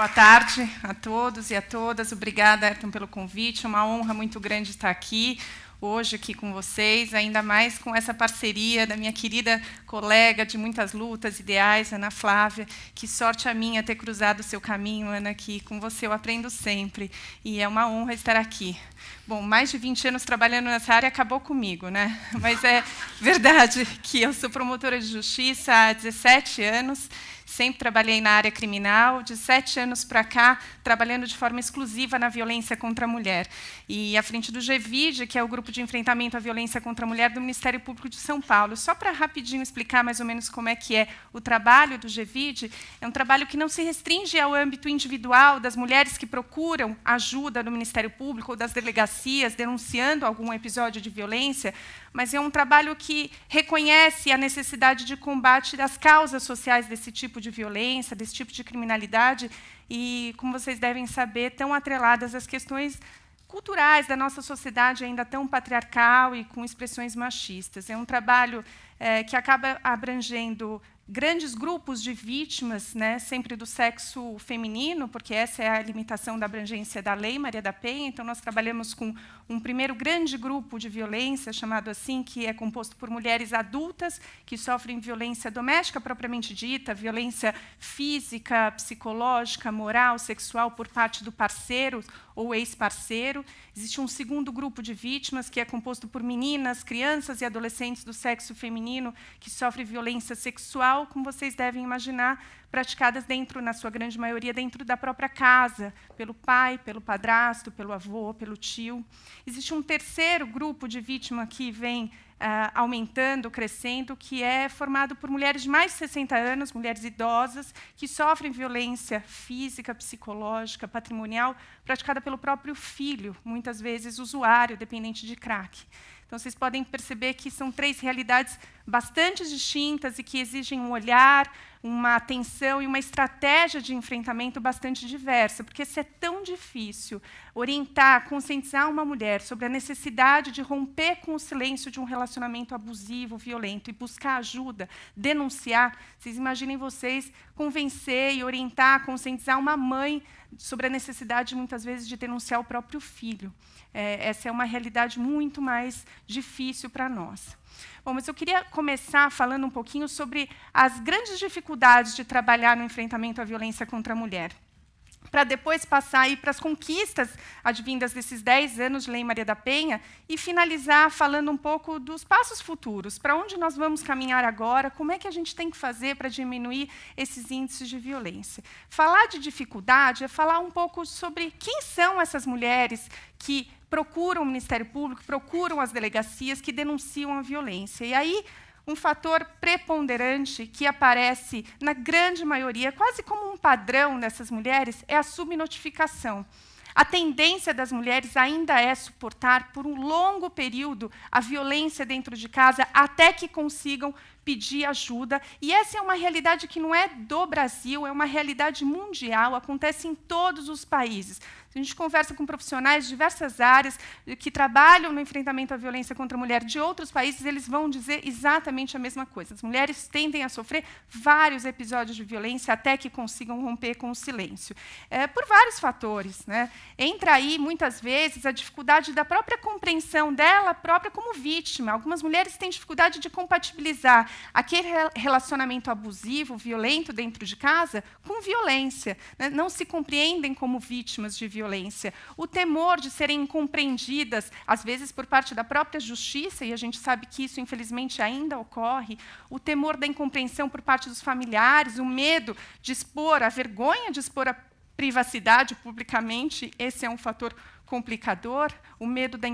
Boa tarde a todos e a todas. Obrigada, Ayrton, pelo convite. É uma honra muito grande estar aqui hoje com vocês, ainda mais com essa parceria da minha querida colega de muitas lutas, ideais, Ana Flávia. Que sorte a minha ter cruzado o seu caminho, Ana, que com você eu aprendo sempre. E é uma honra estar aqui. Bom, mais de 20 anos trabalhando nessa área acabou comigo, né? Mas é verdade que eu sou promotora de justiça há 17 anos, sempre trabalhei na área criminal, de 7 anos para cá, trabalhando de forma exclusiva na violência contra a mulher. E à frente do GVID, que é o Grupo de Enfrentamento à Violência contra a Mulher do Ministério Público de São Paulo. Só para rapidinho explicar mais ou menos como é que é o trabalho do GVID, é um trabalho que não se restringe ao âmbito individual das mulheres que procuram ajuda no Ministério Público ou das delegacias denunciando algum episódio de violência, mas é um trabalho que reconhece a necessidade de combate das causas sociais desse tipo de violência, desse tipo de criminalidade, e, como vocês devem saber, tão atreladas às questões culturais da nossa sociedade ainda tão patriarcal e com expressões machistas. É um trabalho que acaba abrangendo grandes grupos de vítimas, né, sempre do sexo feminino, porque essa é a limitação da abrangência da Lei Maria da Penha. Então, nós trabalhamos com um primeiro grande grupo de violência, chamado assim, que é composto por mulheres adultas que sofrem violência doméstica propriamente dita, violência física, psicológica, moral, sexual por parte do parceiro ou ex-parceiro. Existe um segundo grupo de vítimas que é composto por meninas, crianças e adolescentes do sexo feminino que sofrem violência sexual, como vocês devem imaginar, praticadas dentro, na sua grande maioria, dentro da própria casa, pelo pai, pelo padrasto, pelo avô, pelo tio. Existe um terceiro grupo de vítima que vem aumentando, crescendo, que é formado por mulheres de mais de 60 anos, mulheres idosas, que sofrem violência física, psicológica, patrimonial, praticada pelo próprio filho, muitas vezes usuário, dependente de crack. Então, vocês podem perceber que são 3 realidades bastante distintas e que exigem um olhar, uma atenção e uma estratégia de enfrentamento bastante diversa, porque se é tão difícil orientar, conscientizar uma mulher sobre a necessidade de romper com o silêncio de um relacionamento abusivo, violento, e buscar ajuda, denunciar, vocês imaginem vocês convencer e orientar, conscientizar uma mãe sobre a necessidade, muitas vezes, de denunciar o próprio filho. Essa é uma realidade muito mais difícil para nós. Bom, mas eu queria começar falando um pouquinho sobre as grandes dificuldades de trabalhar no enfrentamento à violência contra a mulher, para depois passar aí para as conquistas advindas desses 10 anos de Lei Maria da Penha e finalizar falando um pouco dos passos futuros, para onde nós vamos caminhar agora, como é que a gente tem que fazer para diminuir esses índices de violência. Falar de dificuldade é falar um pouco sobre quem são essas mulheres que procuram o Ministério Público, procuram as delegacias, que denunciam a violência. E aí, um fator preponderante que aparece na grande maioria, quase como um padrão dessas mulheres, é a subnotificação. A tendência das mulheres ainda é suportar, por um longo período, a violência dentro de casa, até que consigam pedir ajuda. E essa é uma realidade que não é do Brasil, é uma realidade mundial, acontece em todos os países. A gente conversa com profissionais de diversas áreas que trabalham no enfrentamento à violência contra a mulher de outros países, eles vão dizer exatamente a mesma coisa. As mulheres tendem a sofrer vários episódios de violência até que consigam romper com o silêncio. Por vários fatores, né? Entra aí, muitas vezes, a dificuldade da própria compreensão dela própria como vítima. Algumas mulheres têm dificuldade de compatibilizar aquele relacionamento abusivo, violento dentro de casa, com violência, né? Não se compreendem como vítimas de violência. O temor de serem incompreendidas, às vezes por parte da própria justiça, e a gente sabe que isso, infelizmente, ainda ocorre, o temor da incompreensão por parte dos familiares, o medo de expor, a vergonha de expor a privacidade publicamente, esse é um fator complicador, o medo da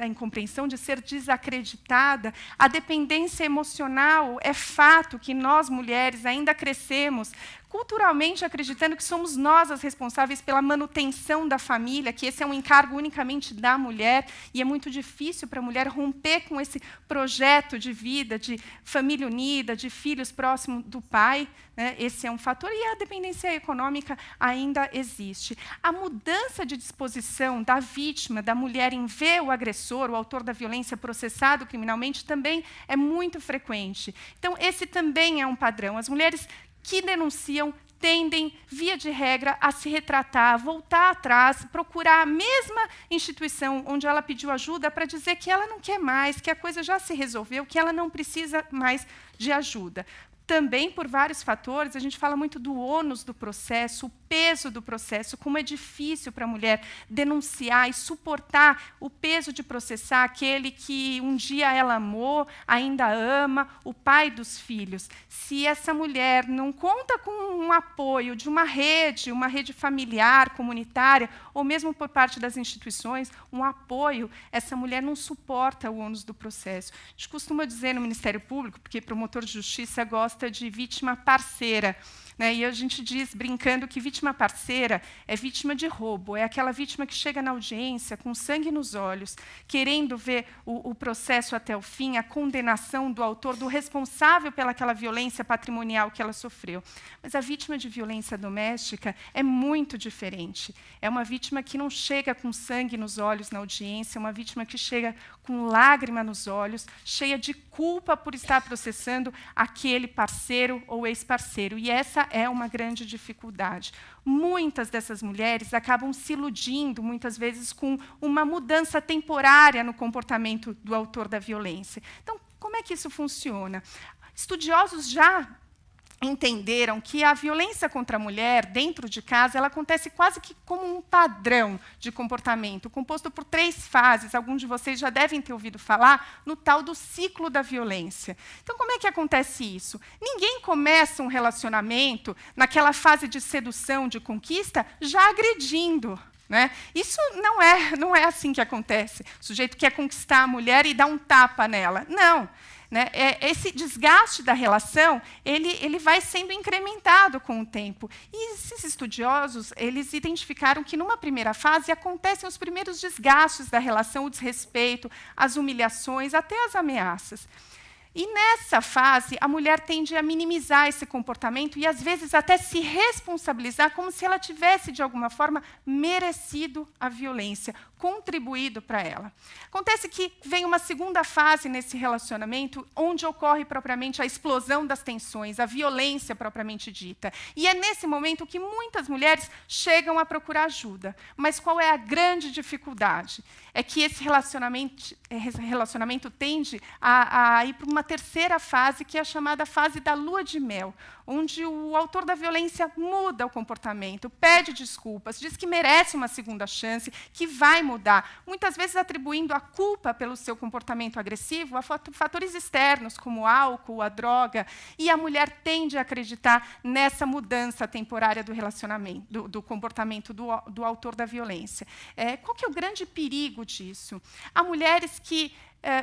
incompreensão, de ser desacreditada, a dependência emocional. É fato que nós, mulheres, ainda crescemos culturalmente acreditando que somos nós as responsáveis pela manutenção da família, que esse é um encargo unicamente da mulher, e é muito difícil para a mulher romper com esse projeto de vida, de família unida, de filhos próximos do pai, né? Esse é um fator, e a dependência econômica ainda existe. A mudança de disposição da vítima, da mulher, em ver o agressor, o autor da violência, processado criminalmente, também é muito frequente. Então, esse também é um padrão. As mulheres que denunciam tendem, via de regra, a se retratar, voltar atrás, procurar a mesma instituição onde ela pediu ajuda para dizer que ela não quer mais, que a coisa já se resolveu, que ela não precisa mais de ajuda. Também, por vários fatores, a gente fala muito do ônus do processo, o peso do processo, como é difícil para a mulher denunciar e suportar o peso de processar aquele que um dia ela amou, ainda ama, o pai dos filhos. Se essa mulher não conta com um apoio de uma rede familiar, comunitária, ou mesmo por parte das instituições, um apoio, essa mulher não suporta o ônus do processo. A gente costuma dizer no Ministério Público, porque promotor de justiça gosta de vítima parceira, né? E a gente diz, brincando, que vítima parceira é vítima de roubo, é aquela vítima que chega na audiência com sangue nos olhos, querendo ver o processo até o fim, a condenação do autor, do responsável pelaquela violência patrimonial que ela sofreu. Mas a vítima de violência doméstica é muito diferente. É uma vítima que não chega com sangue nos olhos na audiência, é uma vítima que chega com lágrima nos olhos, cheia de culpa por estar processando aquele parceiro ou ex-parceiro. E essa é uma grande dificuldade. Muitas dessas mulheres acabam se iludindo, muitas vezes, com uma mudança temporária no comportamento do autor da violência. Então, como é que isso funciona? Estudiosos já entenderam que a violência contra a mulher, dentro de casa, ela acontece quase que como um padrão de comportamento, composto por 3 fases. Alguns de vocês já devem ter ouvido falar no tal do ciclo da violência. Então, como é que acontece isso? Ninguém começa um relacionamento naquela fase de sedução, de conquista, já agredindo. Né? Isso não é assim que acontece. O sujeito quer conquistar a mulher e dar um tapa nela. Não. Né? Esse desgaste da relação ele vai sendo incrementado com o tempo. E esses estudiosos eles identificaram que, numa primeira fase, acontecem os primeiros desgastes da relação, o desrespeito, as humilhações, até as ameaças. E, nessa fase, a mulher tende a minimizar esse comportamento e, às vezes, até se responsabilizar como se ela tivesse, de alguma forma, merecido a violência, contribuído para ela. Acontece que vem uma segunda fase nesse relacionamento, onde ocorre propriamente a explosão das tensões, a violência propriamente dita. E é nesse momento que muitas mulheres chegam a procurar ajuda. Mas qual é a grande dificuldade? É que esse relacionamento tende a ir para uma terceira fase, que é a chamada fase da lua de mel, onde o autor da violência muda o comportamento, pede desculpas, diz que merece uma segunda chance, que vai mudar, muitas vezes atribuindo a culpa pelo seu comportamento agressivo a fatores externos, como o álcool, a droga, e a mulher tende a acreditar nessa mudança temporária do relacionamento, do comportamento do autor da violência. Qual que é o grande perigo disso? Há mulheres que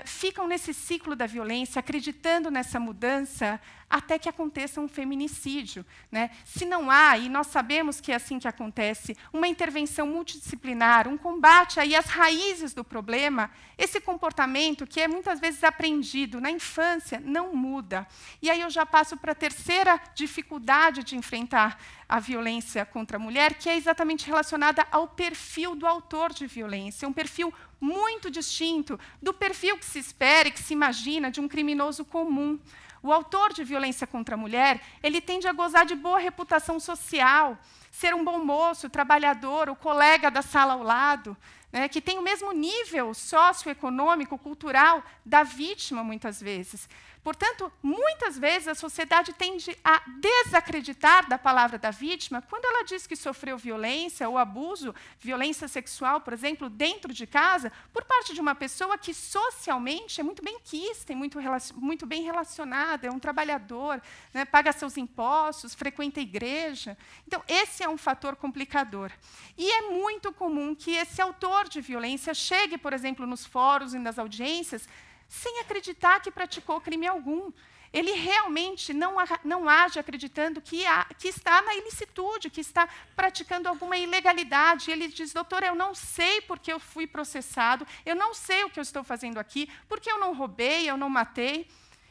ficam nesse ciclo da violência, acreditando nessa mudança, até que aconteça um feminicídio. Né? Se não há, e nós sabemos que é assim que acontece, uma intervenção multidisciplinar, um combate aí às raízes do problema, esse comportamento, que é muitas vezes aprendido na infância, não muda. E aí eu já passo para a terceira dificuldade de enfrentar a violência contra a mulher, que é exatamente relacionada ao perfil do autor de violência, um perfil muito distinto do perfil que se espera e que se imagina de um criminoso comum. O autor de violência contra a mulher, ele tende a gozar de boa reputação social, ser um bom moço, trabalhador, o colega da sala ao lado, né, que tem o mesmo nível socioeconômico, cultural da vítima, muitas vezes. Portanto, muitas vezes a sociedade tende a desacreditar da palavra da vítima quando ela diz que sofreu violência ou abuso, violência sexual, por exemplo, dentro de casa, por parte de uma pessoa que socialmente é muito bem quista e muito bem relacionada, é um trabalhador, né, paga seus impostos, frequenta a igreja. Então, esse é um fator complicador. E é muito comum que esse autor de violência chegue, por exemplo, nos fóruns e nas audiências, sem acreditar que praticou crime algum. Ele realmente não age acreditando que está na ilicitude, que está praticando alguma ilegalidade. Ele diz, doutora, eu não sei porque eu fui processado, eu não sei o que eu estou fazendo aqui, porque eu não roubei, eu não matei.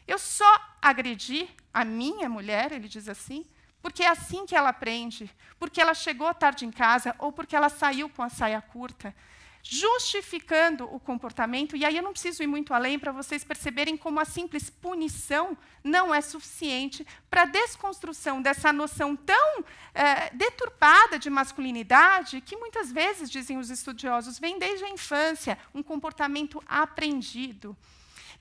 Eu só agredi a minha mulher, ele diz assim, porque é assim que ela aprende, porque ela chegou tarde em casa ou porque ela saiu com a saia curta. justificando o comportamento, e aí eu não preciso ir muito além para vocês perceberem como a simples punição não é suficiente para a desconstrução dessa noção tão deturpada de masculinidade, que muitas vezes, dizem os estudiosos, vem desde a infância, um comportamento aprendido.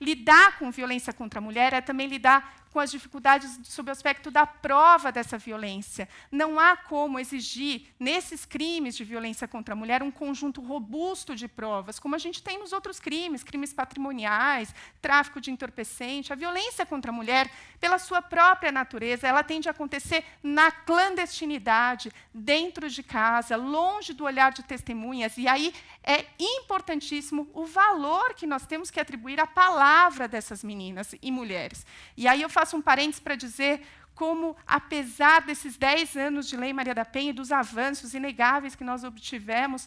Lidar com violência contra a mulher é também lidar com as dificuldades sob o aspecto da prova dessa violência. Não há como exigir, nesses crimes de violência contra a mulher, um conjunto robusto de provas, como a gente tem nos outros crimes, crimes patrimoniais, tráfico de entorpecente. A violência contra a mulher, pela sua própria natureza, ela tende a acontecer na clandestinidade, dentro de casa, longe do olhar de testemunhas. E aí é importantíssimo o valor que nós temos que atribuir à palavra dessas meninas e mulheres. E aí eu faço um parênteses para dizer como, apesar desses 10 anos de Lei Maria da Penha e dos avanços inegáveis que nós obtivemos,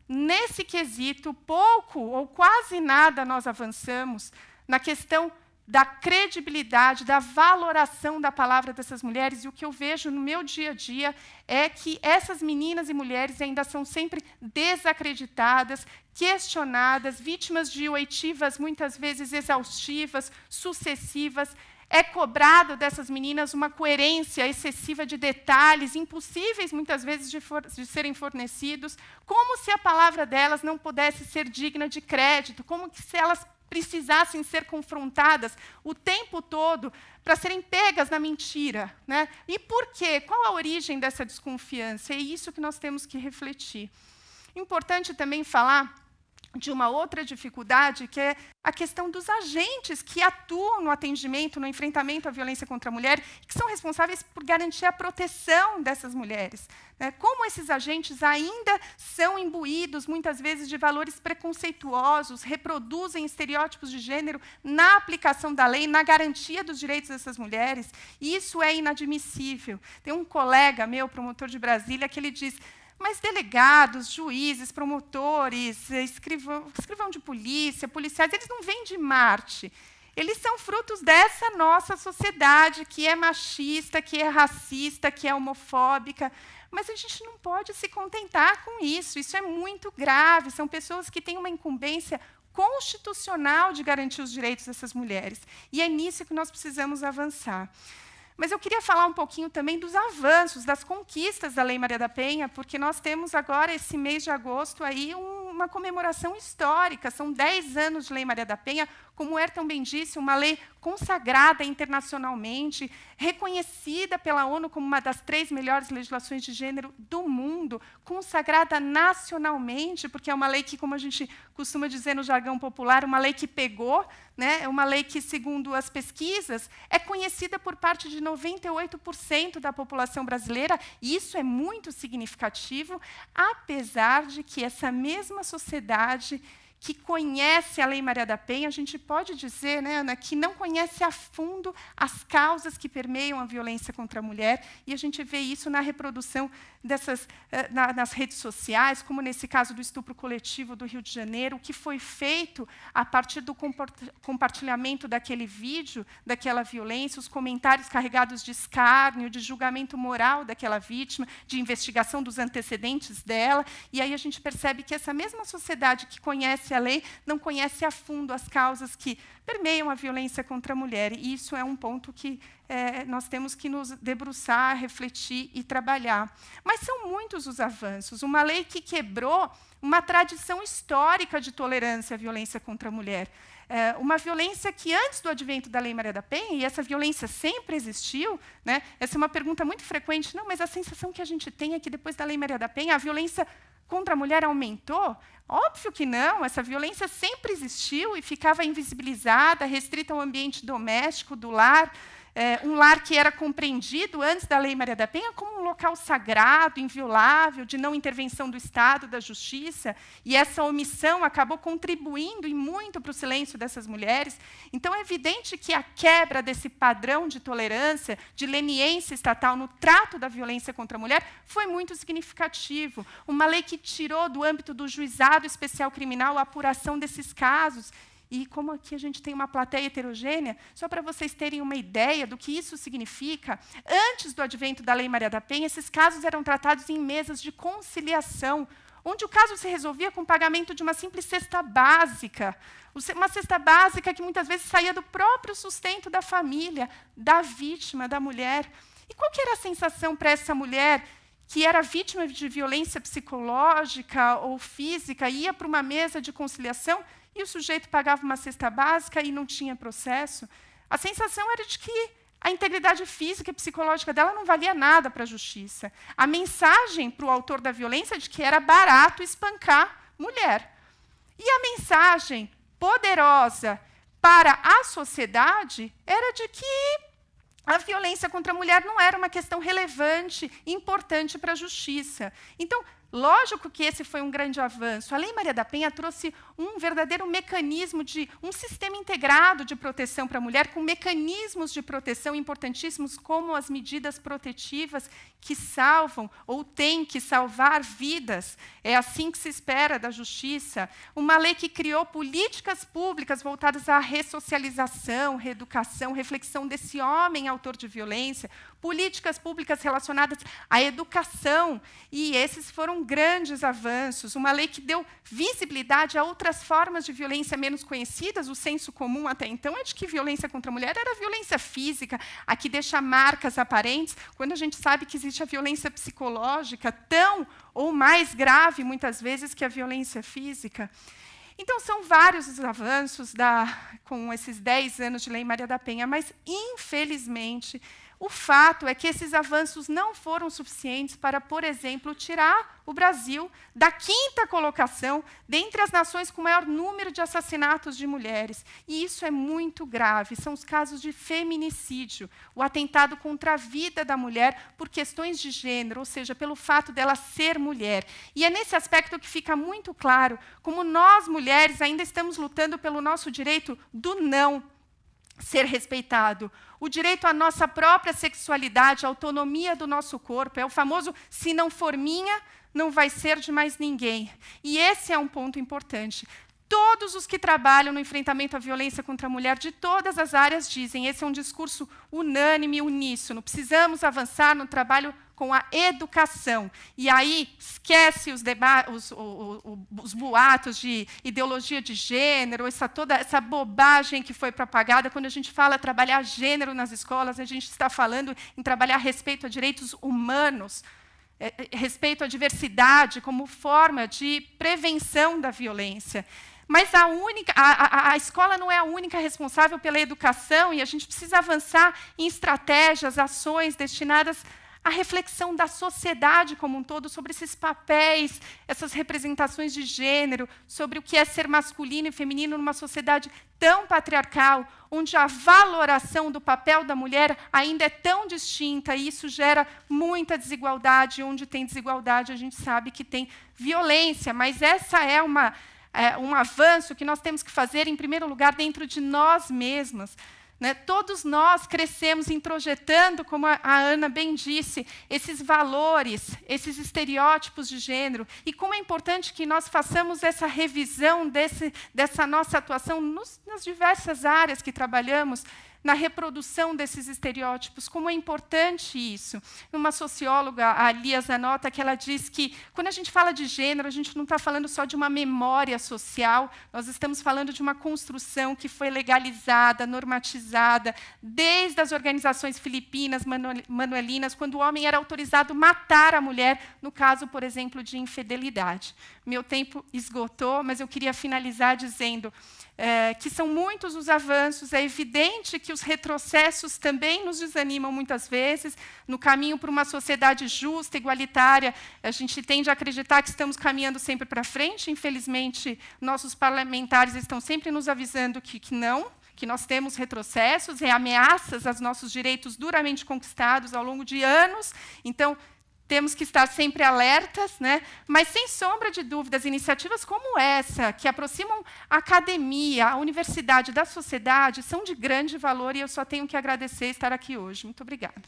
nesse quesito, pouco ou quase nada nós avançamos na questão da credibilidade, da valoração da palavra dessas mulheres. E o que eu vejo no meu dia a dia é que essas meninas e mulheres ainda são sempre desacreditadas, questionadas, vítimas de oitivas muitas vezes exaustivas, sucessivas. É cobrado dessas meninas uma coerência excessiva de detalhes, impossíveis muitas vezes de serem fornecidos, como se a palavra delas não pudesse ser digna de crédito, como se elas precisassem ser confrontadas o tempo todo para serem pegas na mentira, né? E por quê? Qual a origem dessa desconfiança? É isso que nós temos que refletir. Importante também falar de uma outra dificuldade, que é a questão dos agentes que atuam no atendimento, no enfrentamento à violência contra a mulher, que são responsáveis por garantir a proteção dessas mulheres. Como esses agentes ainda são imbuídos, muitas vezes, de valores preconceituosos, reproduzem estereótipos de gênero na aplicação da lei, na garantia dos direitos dessas mulheres, e isso é inadmissível. Tem um colega meu, promotor de Brasília, que ele diz: mas delegados, juízes, promotores, escrivão de polícia, policiais, eles não vêm de Marte. Eles são frutos dessa nossa sociedade que é machista, que é racista, que é homofóbica. Mas a gente não pode se contentar com isso. Isso é muito grave. São pessoas que têm uma incumbência constitucional de garantir os direitos dessas mulheres. E é nisso que nós precisamos avançar. Mas eu queria falar um pouquinho também dos avanços, das conquistas da Lei Maria da Penha, porque nós temos agora, esse mês de agosto, aí uma comemoração histórica. São 10 anos de Lei Maria da Penha, como o Ayrton bem disse, uma lei consagrada internacionalmente, reconhecida pela ONU como uma das 3 melhores legislações de gênero do mundo, consagrada nacionalmente, porque é uma lei que, como a gente costuma dizer no jargão popular, uma lei que pegou, né? É uma lei que, segundo as pesquisas, é conhecida por parte de 98% da população brasileira, e isso é muito significativo, apesar de que essa mesma sociedade que conhece a Lei Maria da Penha, a gente pode dizer, né, Ana, que não conhece a fundo as causas que permeiam a violência contra a mulher, e a gente vê isso na reprodução dessas, nas redes sociais, como nesse caso do estupro coletivo do Rio de Janeiro, o que foi feito a partir do compartilhamento daquele vídeo, daquela violência, os comentários carregados de escárnio, de julgamento moral daquela vítima, de investigação dos antecedentes dela, e aí a gente percebe que essa mesma sociedade que conhece a lei não conhece a fundo as causas que permeiam a violência contra a mulher. E isso é um ponto que nós temos que nos debruçar, refletir e trabalhar. Mas são muitos os avanços. Uma lei que quebrou uma tradição histórica de tolerância à violência contra a mulher. Uma violência que, antes do advento da Lei Maria da Penha, e essa violência sempre existiu, né? Essa é uma pergunta muito frequente, não, mas a sensação que a gente tem é que, depois da Lei Maria da Penha, a violência contra a mulher aumentou? Óbvio que não, essa violência sempre existiu e ficava invisibilizada, restrita ao ambiente doméstico, do lar, um lar que era compreendido antes da Lei Maria da Penha como um local sagrado, inviolável, de não intervenção do Estado, da Justiça, e essa omissão acabou contribuindo e muito para o silêncio dessas mulheres. Então, é evidente que a quebra desse padrão de tolerância, de leniência estatal no trato da violência contra a mulher, foi muito significativo. Uma lei que tirou do âmbito do juizado especial criminal a apuração desses casos. E como aqui a gente tem uma plateia heterogênea, só para vocês terem uma ideia do que isso significa, antes do advento da Lei Maria da Penha, esses casos eram tratados em mesas de conciliação, onde o caso se resolvia com o pagamento de uma simples cesta básica, uma cesta básica que muitas vezes saía do próprio sustento da família, da vítima, da mulher. E qual que era a sensação para essa mulher que era vítima de violência psicológica ou física, ia para uma mesa de conciliação e o sujeito pagava uma cesta básica e não tinha processo? A sensação era de que a integridade física e psicológica dela não valia nada para a justiça. A mensagem para o autor da violência é de que era barato espancar mulher. E a mensagem poderosa para a sociedade era de que a violência contra a mulher não era uma questão relevante, importante para a justiça. Então, lógico que esse foi um grande avanço. A Lei Maria da Penha trouxe um verdadeiro mecanismo de um sistema integrado de proteção para a mulher, com mecanismos de proteção importantíssimos, como as medidas protetivas que salvam ou têm que salvar vidas. É assim que se espera da justiça. Uma lei que criou políticas públicas voltadas à ressocialização, reeducação, reflexão desse homem autor de violência, políticas públicas relacionadas à educação, e esses foram grandes avanços. Uma lei que deu visibilidade a outras formas de violência menos conhecidas. O senso comum até então é de que violência contra a mulher era violência física, a que deixa marcas aparentes, quando a gente sabe que existe a violência psicológica, tão ou mais grave, muitas vezes, que a violência física. Então, são vários os avanços com esses 10 anos de Lei Maria da Penha, mas, infelizmente, o fato é que esses avanços não foram suficientes para, por exemplo, tirar o Brasil da 5ª colocação dentre as nações com maior número de assassinatos de mulheres. E isso é muito grave. São os casos de feminicídio, o atentado contra a vida da mulher por questões de gênero, ou seja, pelo fato dela ser mulher. E é nesse aspecto que fica muito claro como nós, mulheres, ainda estamos lutando pelo nosso direito do não ser respeitado. O direito à nossa própria sexualidade, à autonomia do nosso corpo. É o famoso, se não for minha, não vai ser de mais ninguém. E esse é um ponto importante. Todos os que trabalham no enfrentamento à violência contra a mulher, de todas as áreas, dizem, esse é um discurso unânime, uníssono. Precisamos avançar no trabalho com a educação. E aí, esquece os boatos de ideologia de gênero, toda essa bobagem que foi propagada. Quando a gente fala trabalhar gênero nas escolas, a gente está falando em trabalhar respeito a direitos humanos, respeito à diversidade como forma de prevenção da violência. Mas a escola não é a única responsável pela educação, e a gente precisa avançar em estratégias, ações destinadas à reflexão da sociedade como um todo sobre esses papéis, essas representações de gênero, sobre o que é ser masculino e feminino numa sociedade tão patriarcal, onde a valoração do papel da mulher ainda é tão distinta, e isso gera muita desigualdade. Onde tem desigualdade, a gente sabe que tem violência, mas essa é um avanço que nós temos que fazer, em primeiro lugar, dentro de nós mesmas. Né? Todos nós crescemos introjetando, como a Ana bem disse, esses valores, esses estereótipos de gênero, e como é importante que nós façamos essa revisão dessa nossa atuação nas diversas áreas que trabalhamos, na reprodução desses estereótipos, como é importante isso. Uma socióloga, a Lia Zanotta, que ela diz que, quando a gente fala de gênero, a gente não está falando só de uma memória social, nós estamos falando de uma construção que foi legalizada, normatizada, desde as organizações filipinas, manuelinas, quando o homem era autorizado a matar a mulher, no caso, por exemplo, de infidelidade. Meu tempo esgotou, mas eu queria finalizar dizendo que são muitos os avanços. É evidente que os retrocessos também nos desanimam muitas vezes. No caminho para uma sociedade justa, igualitária, a gente tende a acreditar que estamos caminhando sempre para frente. Infelizmente, nossos parlamentares estão sempre nos avisando que não, que nós temos retrocessos e ameaças aos nossos direitos duramente conquistados ao longo de anos. Então, temos que estar sempre alertas, né? Mas, sem sombra de dúvidas, iniciativas como essa, que aproximam a academia, a universidade da sociedade, são de grande valor, e eu só tenho que agradecer estar aqui hoje. Muito obrigada.